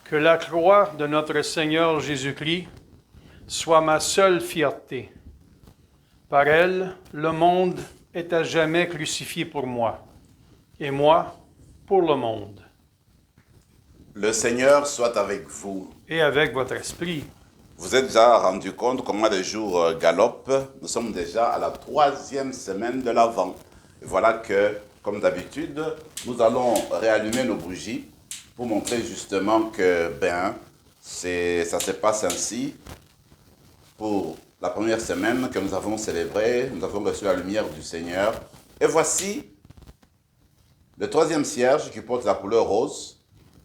Que la croix de notre Seigneur Jésus-Christ soit ma seule fierté. Par elle, le monde est à jamais crucifié pour moi, et moi pour le monde. Le Seigneur soit avec vous. Et avec votre esprit. Vous êtes déjà rendu compte comment les jours galopent. Nous sommes déjà à la 3e semaine de l'Avent. Et voilà que, comme d'habitude, nous allons réallumer nos bougies pour montrer justement que, ça se passe ainsi. Pour la première semaine que nous avons célébrée, nous avons reçu la lumière du Seigneur. Et voici le 3e cierge qui porte la couleur rose,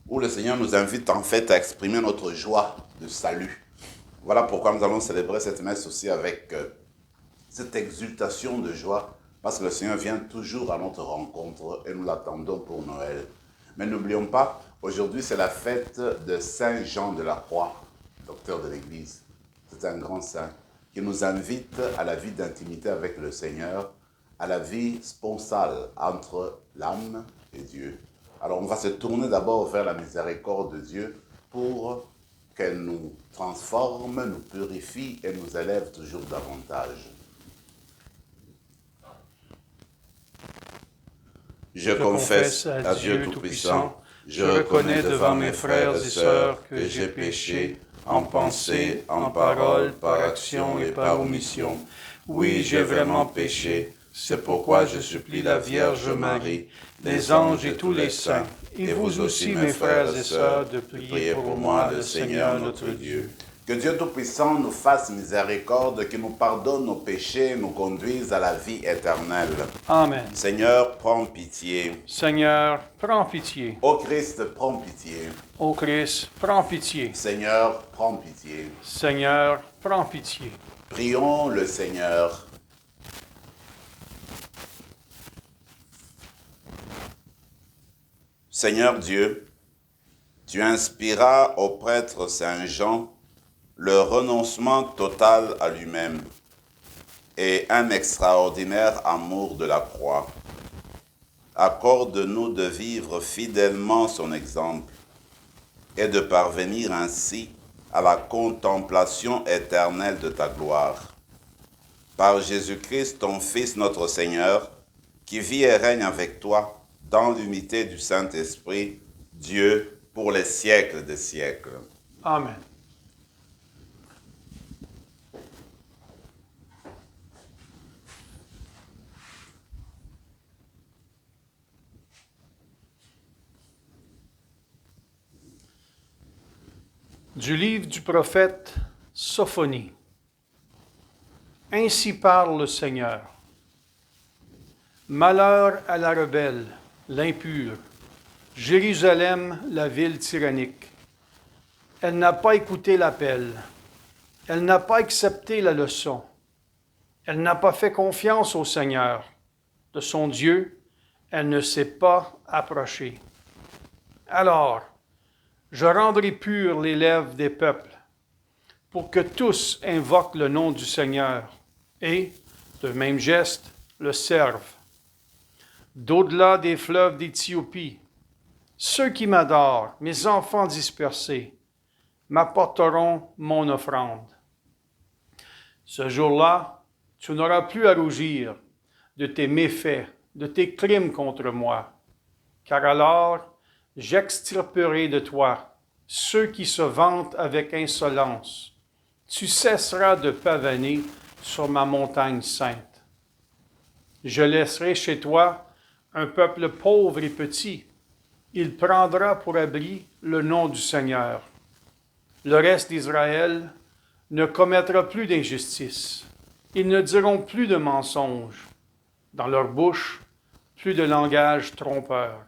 où le Seigneur nous invite en fait à exprimer notre joie de salut. Voilà pourquoi nous allons célébrer cette messe aussi avec cette exultation de joie, parce que le Seigneur vient toujours à notre rencontre et nous l'attendons pour Noël. Mais n'oublions pas, aujourd'hui c'est la fête de Saint Jean de la Croix, docteur de l'Église. C'est un grand saint qui nous invite à la vie d'intimité avec le Seigneur, à la vie sponsale entre l'âme et Dieu. Alors on va se tourner d'abord vers la miséricorde de Dieu pour qu'elle nous transforme, nous purifie et nous élève toujours davantage. Je confesse à Dieu Tout-Puissant, je reconnais devant mes frères et sœurs que j'ai péché en pensée, en parole, par action et par omission. Oui, j'ai vraiment péché. C'est pourquoi je supplie la Vierge Marie, les anges et tous les saints, et vous aussi, mes frères et sœurs, de prier pour moi, le Seigneur notre Dieu. Que Dieu Tout-Puissant nous fasse miséricorde, qu'il nous pardonne nos péchés, nous conduise à la vie éternelle. Amen. Seigneur, prends pitié. Seigneur, prends pitié. Ô Christ, prends pitié. Ô Christ, prends pitié. Seigneur, prends pitié. Seigneur, prends pitié. Prions le Seigneur. Seigneur Dieu, tu inspiras au prêtre Saint Jean le renoncement total à lui-même et un extraordinaire amour de la croix. Accorde-nous de vivre fidèlement son exemple et de parvenir ainsi à la contemplation éternelle de ta gloire. Par Jésus-Christ, ton Fils notre Seigneur, qui vit et règne avec toi dans l'unité du Saint-Esprit, Dieu, pour les siècles des siècles. Amen. Du livre du prophète Sophonie. Ainsi parle le Seigneur. Malheur à la rebelle, l'impure, Jérusalem, la ville tyrannique. Elle n'a pas écouté l'appel. Elle n'a pas accepté la leçon. Elle n'a pas fait confiance au Seigneur. De son Dieu, elle ne s'est pas approchée. Alors, je rendrai pures les lèvres des peuples, pour que tous invoquent le nom du Seigneur et, de même geste, le servent. D'au-delà des fleuves d'Éthiopie, ceux qui m'adorent, mes enfants dispersés, m'apporteront mon offrande. Ce jour-là, tu n'auras plus à rougir de tes méfaits, de tes crimes contre moi, car alors j'extirperai de toi ceux qui se vantent avec insolence. Tu cesseras de pavaner sur ma montagne sainte. Je laisserai chez toi un peuple pauvre et petit. Il prendra pour abri le nom du Seigneur. Le reste d'Israël ne commettra plus d'injustice. Ils ne diront plus de mensonges. Dans leur bouche, plus de langage trompeur.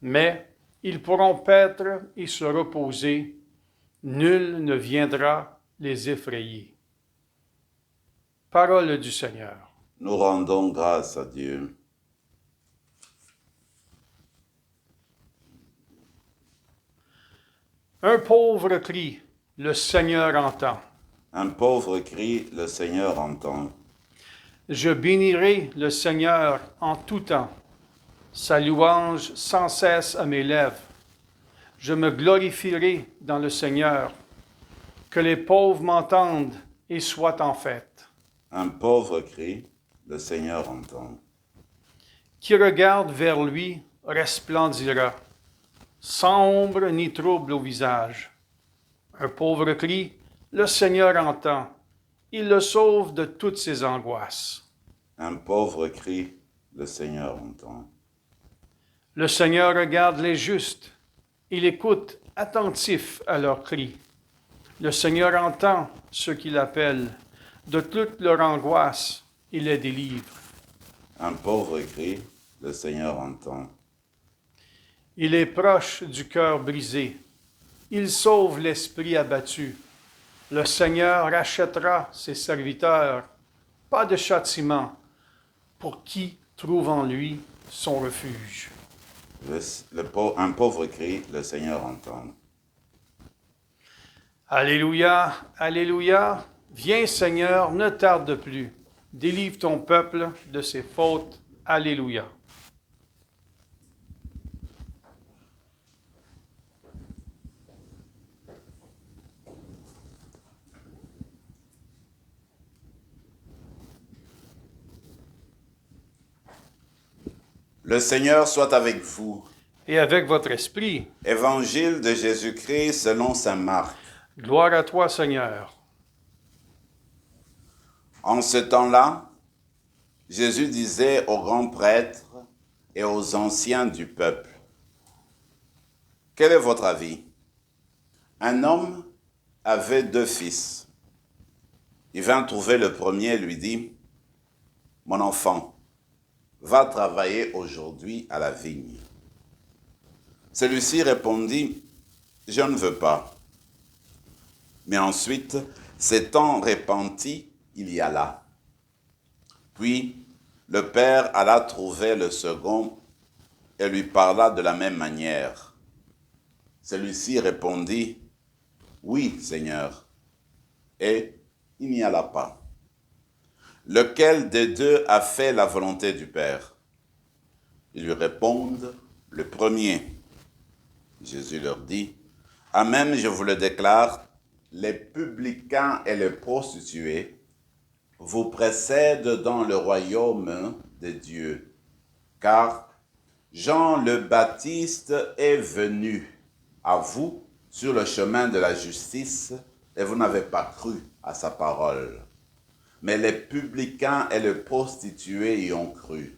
Mais ils pourront paître et se reposer. Nul ne viendra les effrayer. Parole du Seigneur. Nous rendons grâce à Dieu. Un pauvre crie, le Seigneur entend. Un pauvre cri, le Seigneur entend. Je bénirai le Seigneur en tout temps, sa louange sans cesse à mes lèvres. Je me glorifierai dans le Seigneur. Que les pauvres m'entendent et soient en fête. Un pauvre crie, le Seigneur entend. Qui regarde vers lui resplendira, sans ombre ni trouble au visage. Un pauvre crie, le Seigneur entend. Il le sauve de toutes ses angoisses. Un pauvre crie, le Seigneur entend. Le Seigneur regarde les justes. Il écoute attentif à leurs cris. Le Seigneur entend ceux qui l'appellent. De toute leur angoisse, il les délivre. Un pauvre crie, le Seigneur entend. Il est proche du cœur brisé. Il sauve l'esprit abattu. Le Seigneur rachètera ses serviteurs. Pas de châtiment pour qui trouve en lui son refuge. Un pauvre crie, le Seigneur entend. Alléluia, Alléluia. Viens Seigneur, ne tarde plus. Délivre ton peuple de ses fautes. Alléluia. Le Seigneur soit avec vous. Et avec votre esprit. Évangile de Jésus-Christ selon saint Marc. Gloire à toi Seigneur. En ce temps-là, Jésus disait aux grands prêtres et aux anciens du peuple, « Quel est votre avis? Un homme avait 2 fils. Il vint trouver le premier et lui dit, « Mon enfant, va travailler aujourd'hui à la vigne. » Celui-ci répondit, « Je ne veux pas. » Mais ensuite, s'étant repenti, il y alla. Puis, le père alla trouver le second et lui parla de la même manière. Celui-ci répondit, « Oui, Seigneur. » Et il n'y alla pas. Lequel des 2 a fait la volonté du Père? Ils lui répondent, « Le premier. » Jésus leur dit, « Amen, je vous le déclare, les publicains et les prostituées vous précèdent dans le royaume de Dieu. Car Jean le Baptiste est venu à vous sur le chemin de la justice et vous n'avez pas cru à sa parole. Mais les publicains et les prostituées y ont cru.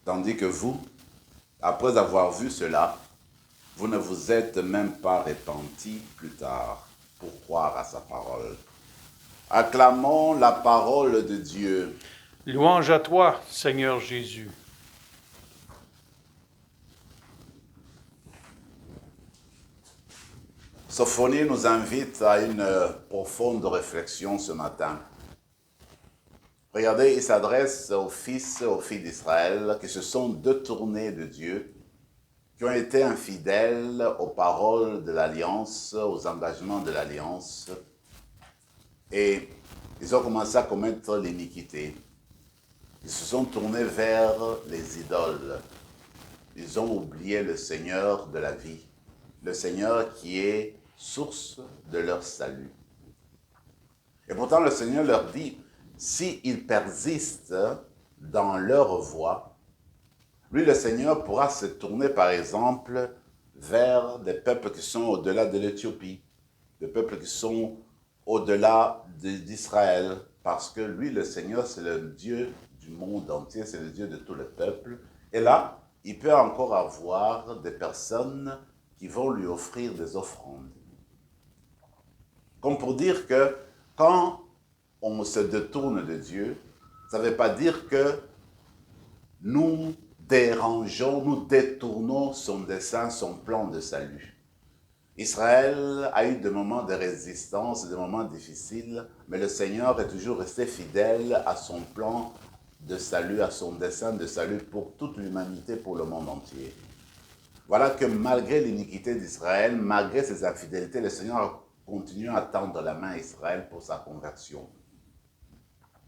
Tandis que vous, après avoir vu cela, vous ne vous êtes même pas repentis plus tard pour croire à sa parole. Acclamons la parole de Dieu. Louange à toi, Seigneur Jésus. Sophonie nous invite à une profonde réflexion ce matin. Regardez, il s'adresse aux filles d'Israël qui se sont détournés de Dieu, qui ont été infidèles aux paroles de l'Alliance, aux engagements de l'Alliance, et ils ont commencé à commettre l'iniquité. Ils se sont tournés vers les idoles. Ils ont oublié le Seigneur de la vie, le Seigneur qui est source de leur salut. Et pourtant, le Seigneur leur dit, s'ils persistent dans leur voie, lui, le Seigneur, pourra se tourner, par exemple, vers des peuples qui sont au-delà de l'Éthiopie, des peuples qui sont au-delà d'Israël, parce que lui, le Seigneur, c'est le Dieu du monde entier, c'est le Dieu de tous les peuples. Et là, il peut encore avoir des personnes qui vont lui offrir des offrandes. Comme pour dire que quand on se détourne de Dieu, ça ne veut pas dire que nous dérangeons, nous détournons son dessein, son plan de salut. Israël a eu des moments de résistance, des moments difficiles, mais le Seigneur est toujours resté fidèle à son plan de salut, à son dessein de salut pour toute l'humanité, pour le monde entier. Voilà que malgré l'iniquité d'Israël, malgré ses infidélités, le Seigneur continue à tendre la main à Israël pour sa conversion.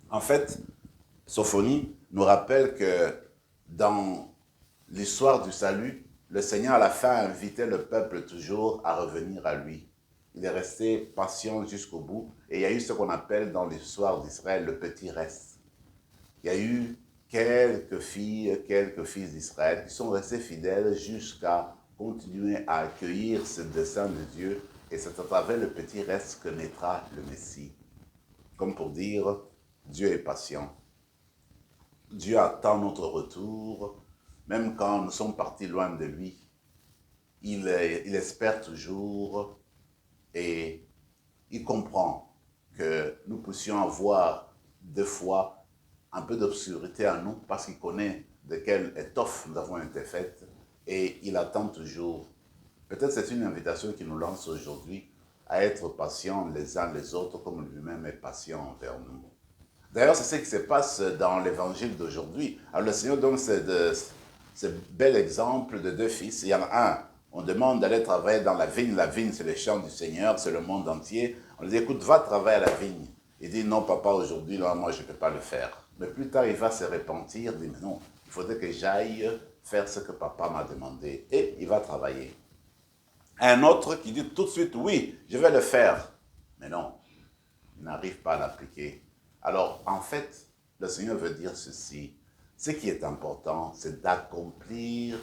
En fait, Sophonie nous rappelle que dans l'histoire du salut, le Seigneur à la fin invitait le peuple toujours à revenir à lui. Il est resté patient jusqu'au bout. Et il y a eu ce qu'on appelle dans l'histoire d'Israël le petit reste. Il y a eu quelques filles, quelques fils d'Israël qui sont restés fidèles jusqu'à continuer à accueillir ce dessein de Dieu. Et c'est à travers le petit reste que naîtra le Messie. Comme pour dire, Dieu est patient. Dieu attend notre retour, même quand nous sommes partis loin de lui. Il espère toujours et il comprend que nous puissions avoir des fois un peu d'obscurité en nous parce qu'il connaît de quelle étoffe nous avons été faites et il attend toujours. Peut-être c'est une invitation qui nous lance aujourd'hui à être patients les uns les autres comme lui-même est patient envers nous. D'ailleurs, c'est ce qui se passe dans l'évangile d'aujourd'hui. Alors le Seigneur donne ce bel exemple de deux fils. Il y en a un, on demande d'aller travailler dans la vigne. La vigne, c'est les champs du Seigneur, c'est le monde entier. On lui dit, écoute, va travailler à la vigne. Il dit, non, papa, aujourd'hui, là, moi, je ne peux pas le faire. Mais plus tard, il va se repentir, il dit, mais non, il faudrait que j'aille faire ce que papa m'a demandé. Et il va travailler. Un autre qui dit tout de suite, oui, je vais le faire. Mais non, il n'arrive pas à l'appliquer. Alors, en fait, le Seigneur veut dire ceci. Ce qui est important, c'est d'accomplir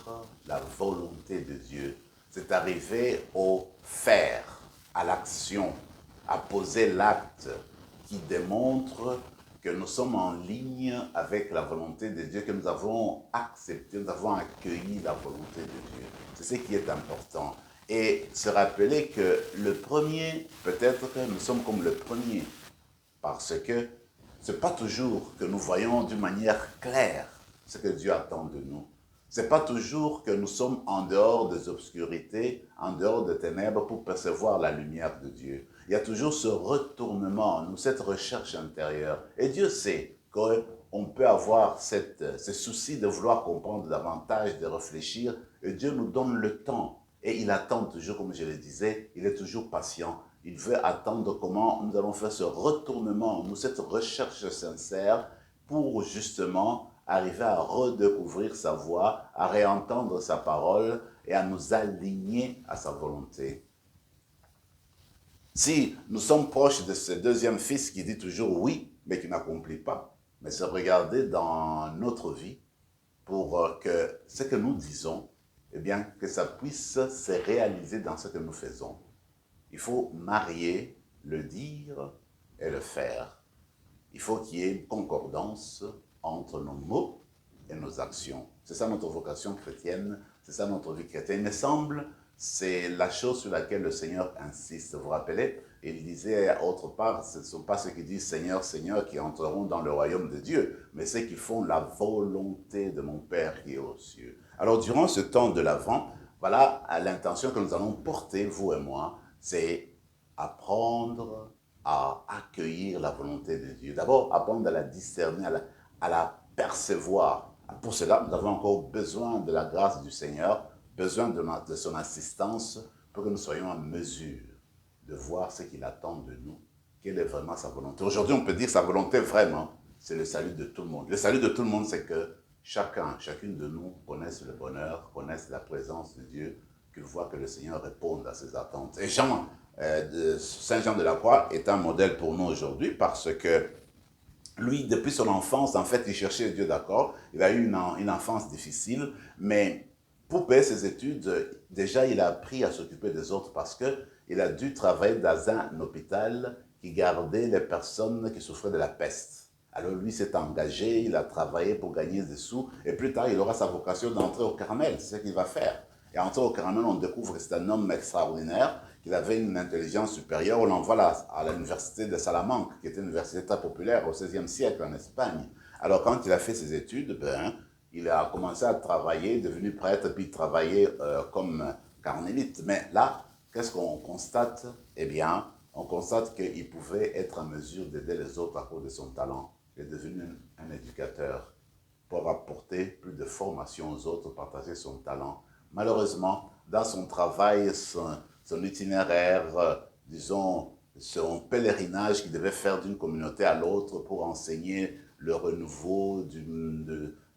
la volonté de Dieu. C'est d'arriver au faire, à l'action, à poser l'acte qui démontre que nous sommes en ligne avec la volonté de Dieu, que nous avons accepté, nous avons accueilli la volonté de Dieu. C'est ce qui est important. Et se rappeler que le premier, peut-être que nous sommes comme le premier, parce que ce n'est pas toujours que nous voyons d'une manière claire ce que Dieu attend de nous. Ce n'est pas toujours que nous sommes en dehors des obscurités, en dehors des ténèbres pour percevoir la lumière de Dieu. Il y a toujours ce retournement en nous, cette recherche intérieure. Et Dieu sait qu'on peut avoir ce souci de vouloir comprendre davantage, de réfléchir. Et Dieu nous donne le temps. Et il attend toujours, comme je le disais, il est toujours patient. Il veut attendre comment nous allons faire ce retournement, nous, cette recherche sincère pour justement arriver à redécouvrir sa voix, à réentendre sa parole et à nous aligner à sa volonté. Si nous sommes proches de ce deuxième fils qui dit toujours oui, mais qui n'accomplit pas, mais c'est regarder dans notre vie pour que ce que nous disons, eh bien, que ça puisse se réaliser dans ce que nous faisons. Il faut marier le dire et le faire. Il faut qu'il y ait une concordance entre nos mots et nos actions. C'est ça notre vocation chrétienne, c'est ça notre vie chrétienne. Il me semble, c'est la chose sur laquelle le Seigneur insiste. Vous vous rappelez, il disait autre part, ce ne sont pas ceux qui disent Seigneur, Seigneur qui entreront dans le royaume de Dieu, mais ceux qui font la volonté de mon Père qui est aux cieux. Alors durant ce temps de l'Avent, voilà l'intention que nous allons porter, vous et moi, c'est apprendre à accueillir la volonté de Dieu. D'abord, apprendre à la discerner, à la percevoir. Pour cela, nous avons encore besoin de la grâce du Seigneur, besoin de son assistance pour que nous soyons en mesure de voir ce qu'il attend de nous, quelle est vraiment sa volonté. Aujourd'hui, on peut dire sa volonté vraiment, c'est le salut de tout le monde. Le salut de tout le monde, c'est que chacune de nous connaisse le bonheur, connaisse la présence de Dieu, qu'il voit que le Seigneur réponde à ses attentes. Et Saint Jean de la Croix est un modèle pour nous aujourd'hui parce que lui, depuis son enfance, en fait, il cherchait Dieu, d'accord. Il a eu une enfance difficile, mais pour payer ses études, déjà, il a appris à s'occuper des autres parce qu'il a dû travailler dans un hôpital qui gardait les personnes qui souffraient de la peste. Alors lui s'est engagé, il a travaillé pour gagner des sous, et plus tard, il aura sa vocation d'entrer au Carmel, c'est ce qu'il va faire. Et entrer au Carmel, on découvre que c'est un homme extraordinaire, qu'il avait une intelligence supérieure. On l'envoie à l'université de Salamanque, qui était une université très populaire au XVIe siècle en Espagne. Alors quand il a fait ses études, il a commencé à travailler, devenu prêtre, puis travailler comme carmélite. Mais là, qu'est-ce qu'on constate? Eh bien, on constate qu'il pouvait être en mesure d'aider les autres à cause de son talent. Il est devenu un éducateur pour apporter plus de formation aux autres, partager son talent. Malheureusement, dans son travail, son itinéraire, disons, son pèlerinage qu'il devait faire d'une communauté à l'autre pour enseigner le renouveau du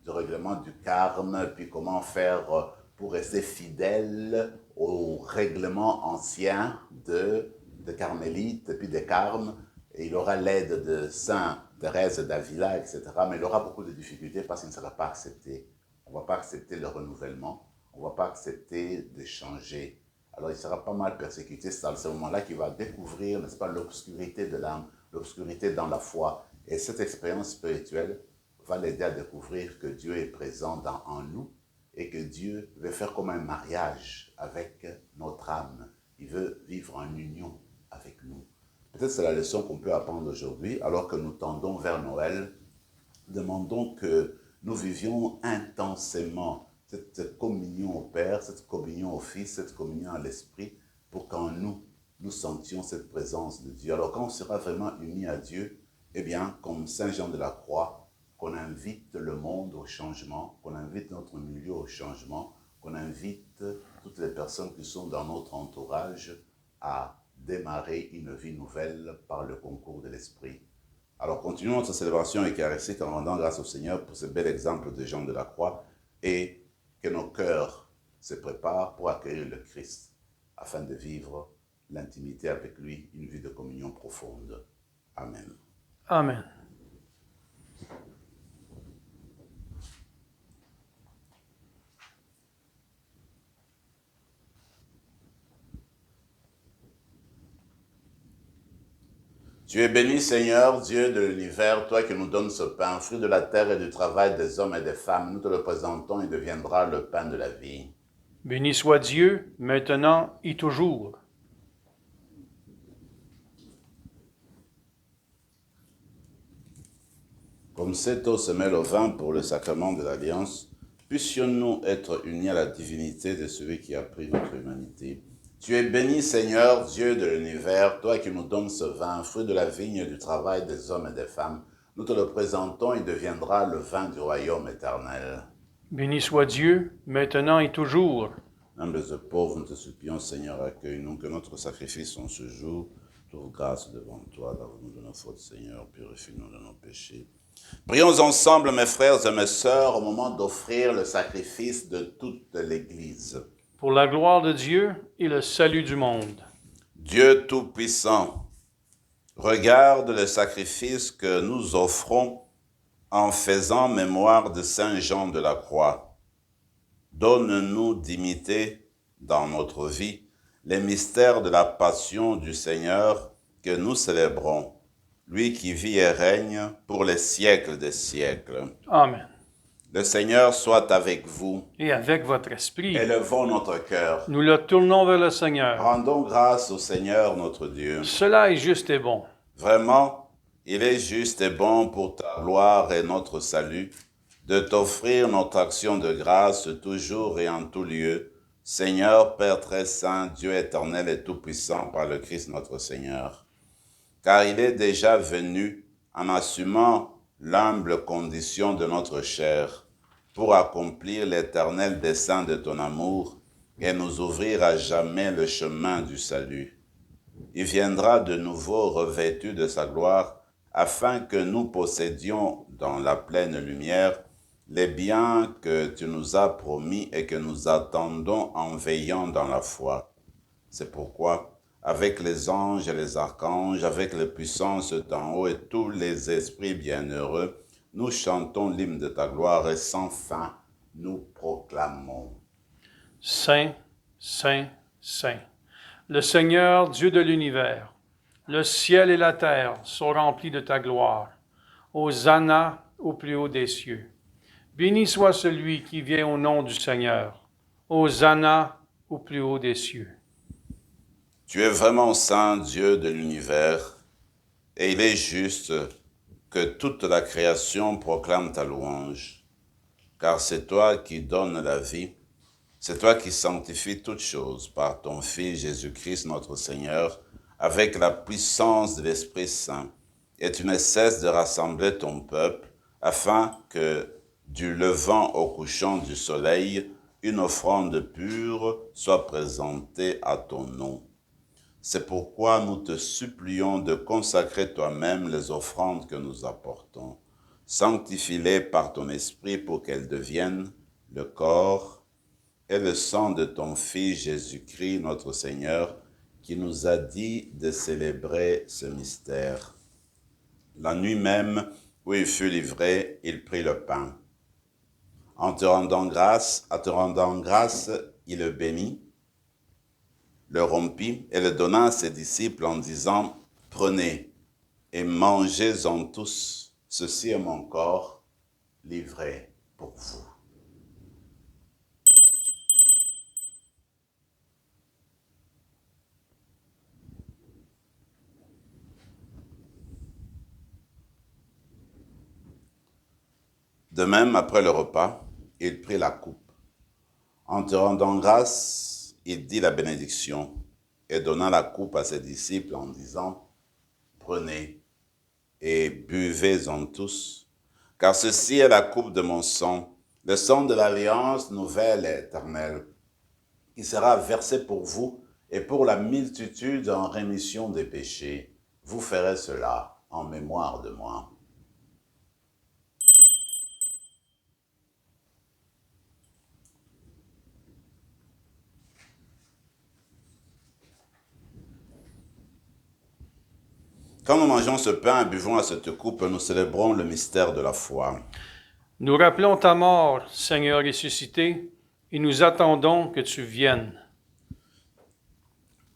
règlement du carme, puis comment faire pour rester fidèle aux règlements anciens de Carmélite et puis des Carmes. Et il aura l'aide de Saint Thérèse d'Avila, etc. Mais il aura beaucoup de difficultés parce qu'il ne sera pas accepté. On ne va pas accepter le renouvellement. On ne va pas accepter de changer. Alors il sera pas mal persécuté. C'est à ce moment-là qu'il va découvrir, n'est-ce pas, l'obscurité de l'âme, l'obscurité dans la foi. Et cette expérience spirituelle va l'aider à découvrir que Dieu est présent en nous et que Dieu veut faire comme un mariage avec notre âme. Il veut vivre en union avec nous. Peut-être c'est la leçon qu'on peut apprendre aujourd'hui, alors que nous tendons vers Noël. Demandons que nous vivions intensément cette communion au Père, cette communion au Fils, cette communion à l'Esprit, pour qu'en nous, nous sentions cette présence de Dieu. Alors quand on sera vraiment unis à Dieu, eh bien, comme Saint Jean de la Croix, qu'on invite le monde au changement, qu'on invite notre milieu au changement, qu'on invite toutes les personnes qui sont dans notre entourage à démarrer une vie nouvelle par le concours de l'Esprit. Alors continuons notre célébration eucharistique en rendant grâce au Seigneur pour ce bel exemple de Jean de la Croix et que nos cœurs se préparent pour accueillir le Christ afin de vivre l'intimité avec lui, une vie de communion profonde. Amen. Amen. Tu es béni, Seigneur, Dieu de l'univers, toi qui nous donnes ce pain, fruit de la terre et du travail des hommes et des femmes. Nous te le présentons, il deviendra le pain de la vie. Béni soit Dieu, maintenant et toujours. Comme cette eau se mêle au vin pour le sacrement de l'Alliance, puissions-nous être unis à la divinité de celui qui a pris notre humanité. Tu es béni, Seigneur, Dieu de l'univers, toi qui nous donnes ce vin, fruit de la vigne et du travail des hommes et des femmes. Nous te le présentons, il deviendra le vin du royaume éternel. Béni soit Dieu, maintenant et toujours. Humbles et pauvres, nous te supplions, Seigneur, accueille-nous, que notre sacrifice en ce jour trouve grâce devant toi. Lave-nous de nos fautes, Seigneur, purifie-nous de nos péchés. Prions ensemble, mes frères et mes sœurs, au moment d'offrir le sacrifice de toute l'Église. Pour la gloire de Dieu et le salut du monde. Dieu Tout-Puissant, regarde le sacrifice que nous offrons en faisant mémoire de Saint Jean de la Croix. Donne-nous d'imiter dans notre vie les mystères de la passion du Seigneur que nous célébrons, lui qui vit et règne pour les siècles des siècles. Amen. Le Seigneur soit avec vous. Et avec votre esprit, Élevons notre cœur. nous le tournons vers le Seigneur. Rendons grâce au Seigneur notre Dieu. Cela est juste et bon. Vraiment, il est juste et bon pour ta gloire et notre salut de t'offrir notre action de grâce toujours et en tout lieu, Seigneur, Père très saint, Dieu éternel et tout-puissant par le Christ notre Seigneur. Car il est déjà venu en assumant l'humble condition de notre chair pour accomplir l'éternel dessein de ton amour et nous ouvrir à jamais le chemin du salut. Il viendra de nouveau revêtu de sa gloire, afin que nous possédions dans la pleine lumière les biens que tu nous as promis et que nous attendons en veillant dans la foi. C'est pourquoi, avec les anges et les archanges, avec les puissances d'en haut et tous les esprits bienheureux, nous chantons l'hymne de ta gloire et sans fin nous proclamons. Saint, Saint, Saint, le Seigneur, Dieu de l'univers, le ciel et la terre sont remplis de ta gloire. Hosanna au plus haut des cieux. Béni soit celui qui vient au nom du Seigneur. Hosanna au plus haut des cieux. Tu es vraiment saint, Dieu de l'univers, et il est juste que toute la création proclame ta louange, car c'est toi qui donnes la vie, c'est toi qui sanctifies toutes choses par ton Fils Jésus-Christ notre Seigneur, avec la puissance de l'Esprit Saint, et tu ne cesses de rassembler ton peuple, afin que, du levant au couchant du soleil, une offrande pure soit présentée à ton nom. C'est pourquoi nous te supplions de consacrer toi-même les offrandes que nous apportons. Sanctifie-les par ton esprit pour qu'elles deviennent le corps et le sang de ton Fils Jésus-Christ, notre Seigneur, qui nous a dit de célébrer ce mystère. La nuit même où il fut livré, il prit le pain. En te rendant grâce, il le bénit, le rompit et le donna à ses disciples en disant, « Prenez et mangez-en tous, ceci est mon corps livré pour vous. » De même, après le repas, il prit la coupe. En te rendant grâce, il dit la bénédiction et donna la coupe à ses disciples en disant, « Prenez et buvez-en tous, car ceci est la coupe de mon sang, le sang de l'alliance nouvelle et éternelle, qui sera versé pour vous et pour la multitude en rémission des péchés. Vous ferez cela en mémoire de moi. » Quand nous mangeons ce pain et buvons à cette coupe, nous célébrons le mystère de la foi. Nous rappelons ta mort, Seigneur ressuscité, et nous attendons que tu viennes.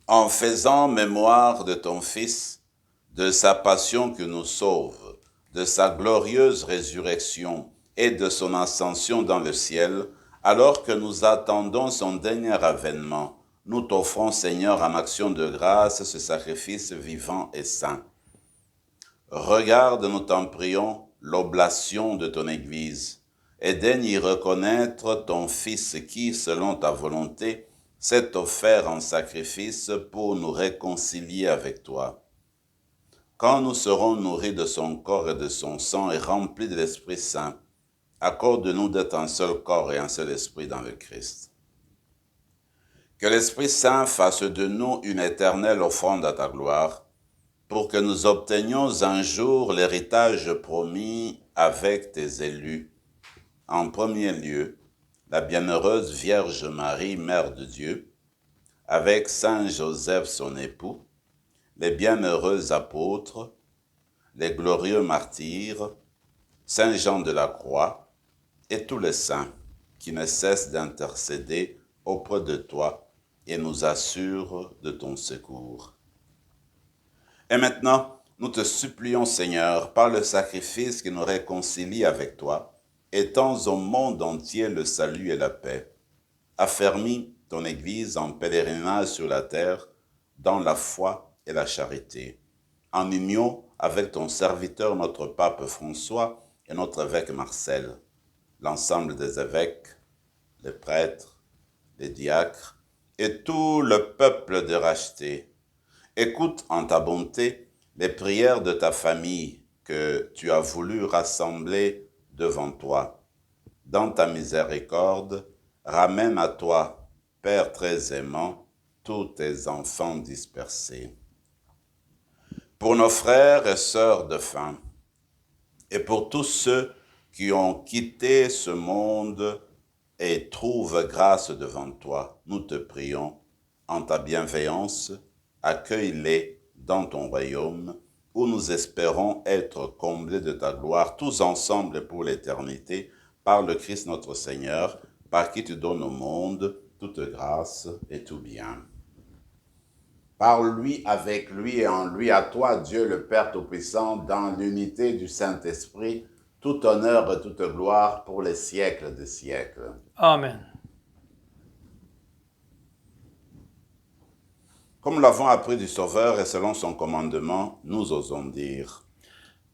En faisant mémoire de ton Fils, de sa passion qui nous sauve, de sa glorieuse résurrection et de son ascension dans le ciel, alors que nous attendons son dernier avènement, nous t'offrons, Seigneur, en action de grâce, ce sacrifice vivant et saint. Regarde, nous t'en prions, l'oblation de ton Église, et daigne y reconnaître ton Fils qui, selon ta volonté, s'est offert en sacrifice pour nous réconcilier avec toi. Quand nous serons nourris de son corps et de son sang et remplis de l'Esprit Saint, accorde-nous d'être un seul corps et un seul esprit dans le Christ. Que l'Esprit Saint fasse de nous une éternelle offrande à ta gloire, pour que nous obtenions un jour l'héritage promis avec tes élus. En premier lieu, la bienheureuse Vierge Marie, Mère de Dieu, avec Saint Joseph son époux, les bienheureux apôtres, les glorieux martyrs, Saint Jean de la Croix et tous les saints qui ne cessent d'intercéder auprès de toi et nous assurent de ton secours. Et maintenant, nous te supplions, Seigneur, par le sacrifice qui nous réconcilie avec toi, étends au monde entier le salut et la paix. Affermis ton Église en pèlerinage sur la terre, dans la foi et la charité, en union avec ton serviteur, notre pape François, et notre évêque Marcel, l'ensemble des évêques, les prêtres, les diacres, et tout le peuple de racheté. Écoute en ta bonté les prières de ta famille que tu as voulu rassembler devant toi. Dans ta miséricorde, ramène à toi, Père très aimant, tous tes enfants dispersés. Pour nos frères et sœurs défunts, et pour tous ceux qui ont quitté ce monde et trouvent grâce devant toi, nous te prions, en ta bienveillance, accueille-les dans ton royaume, où nous espérons être comblés de ta gloire, tous ensemble pour l'éternité, par le Christ notre Seigneur, par qui tu donnes au monde toute grâce et tout bien. Par lui, avec lui et en lui, à toi, Dieu le Père Tout-Puissant, dans l'unité du Saint-Esprit, tout honneur et toute gloire pour les siècles des siècles. Amen. Comme nous l'avons appris du Sauveur et selon son commandement, nous osons dire,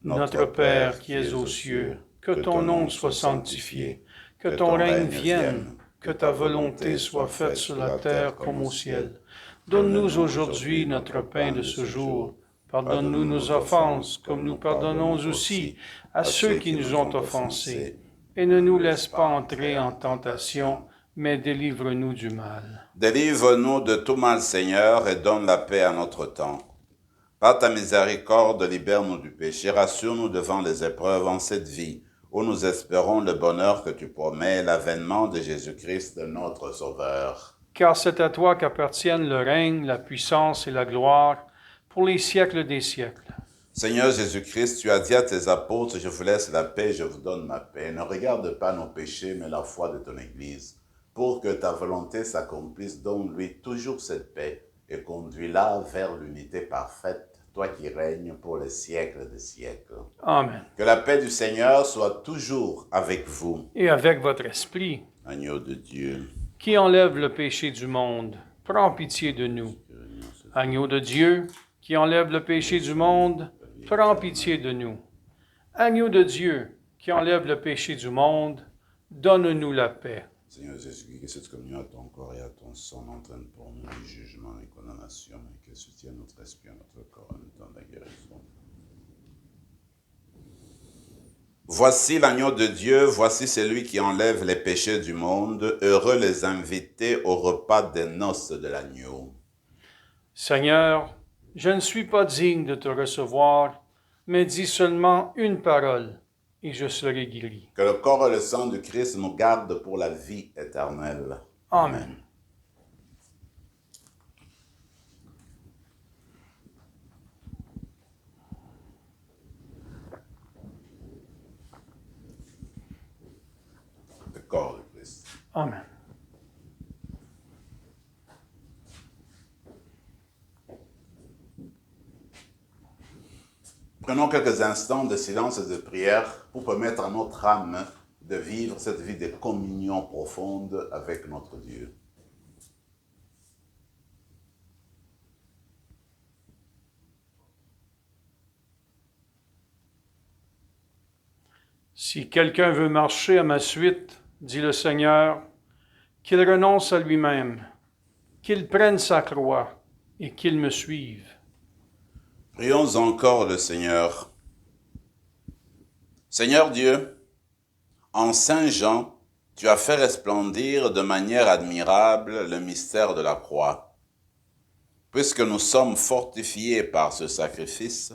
Notre Père qui es aux cieux, que ton nom soit sanctifié, que ton règne vienne, que ta volonté soit faite sur la terre comme au ciel. Donne-nous aujourd'hui notre pain de ce jour. Pardonne-nous nos offenses, comme nous pardonnons aussi à ceux qui nous ont offensés. Et ne nous laisse pas entrer en tentation, mais délivre-nous du mal. Délivre-nous de tout mal, Seigneur, et donne la paix à notre temps. Par ta miséricorde, libère-nous du péché, rassure-nous devant les épreuves en cette vie, où nous espérons le bonheur que tu promets, l'avènement de Jésus-Christ, notre Sauveur. Car c'est à toi qu'appartiennent le règne, la puissance et la gloire pour les siècles des siècles. Seigneur Jésus-Christ, tu as dit à tes apôtres, je vous laisse la paix, je vous donne ma paix. Ne regarde pas nos péchés, mais la foi de ton Église, pour que ta volonté s'accomplisse. Donne-lui toujours cette paix et conduis-la vers l'unité parfaite, toi qui règnes pour les siècles des siècles. Amen. Que la paix du Seigneur soit toujours avec vous. Et avec votre esprit, Agneau de Dieu, qui enlève le péché du monde, prends pitié de nous. Agneau de Dieu, qui enlève le péché du monde, prends pitié de nous. Agneau de Dieu, qui enlève le péché du monde, donne-nous la paix. Seigneur Jésus, que cette communion à ton corps et à ton sang n'entraîne pour nous ni jugement ni condamnation, mais qu'elle soutienne notre esprit et notre corps en même temps de la guérison. Voici l'agneau de Dieu, voici celui qui enlève les péchés du monde. Heureux les invités au repas des noces de l'agneau. Seigneur, je ne suis pas digne de te recevoir, mais dis seulement une parole, et je serai guéri. Que le corps et le sang du Christ nous gardent pour la vie éternelle. Amen. Le corps du Christ. Amen. Prenons quelques instants de silence et de prière pour permettre à notre âme de vivre cette vie de communion profonde avec notre Dieu. Si quelqu'un veut marcher à ma suite, dit le Seigneur, qu'il renonce à lui-même, qu'il prenne sa croix et qu'il me suive. Prions encore le Seigneur. Seigneur Dieu, en Saint Jean, tu as fait resplendir de manière admirable le mystère de la croix. Puisque nous sommes fortifiés par ce sacrifice,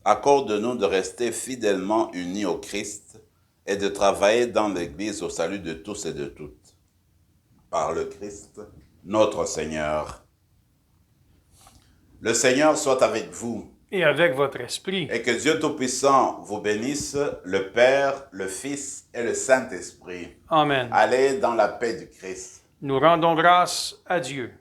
accorde-nous de rester fidèlement unis au Christ et de travailler dans l'Église au salut de tous et de toutes. Par le Christ, notre Seigneur. Le Seigneur soit avec vous. Et avec votre esprit. Et que Dieu Tout-Puissant vous bénisse, le Père, le Fils et le Saint-Esprit. Amen. Allez dans la paix du Christ. Nous rendons grâce à Dieu.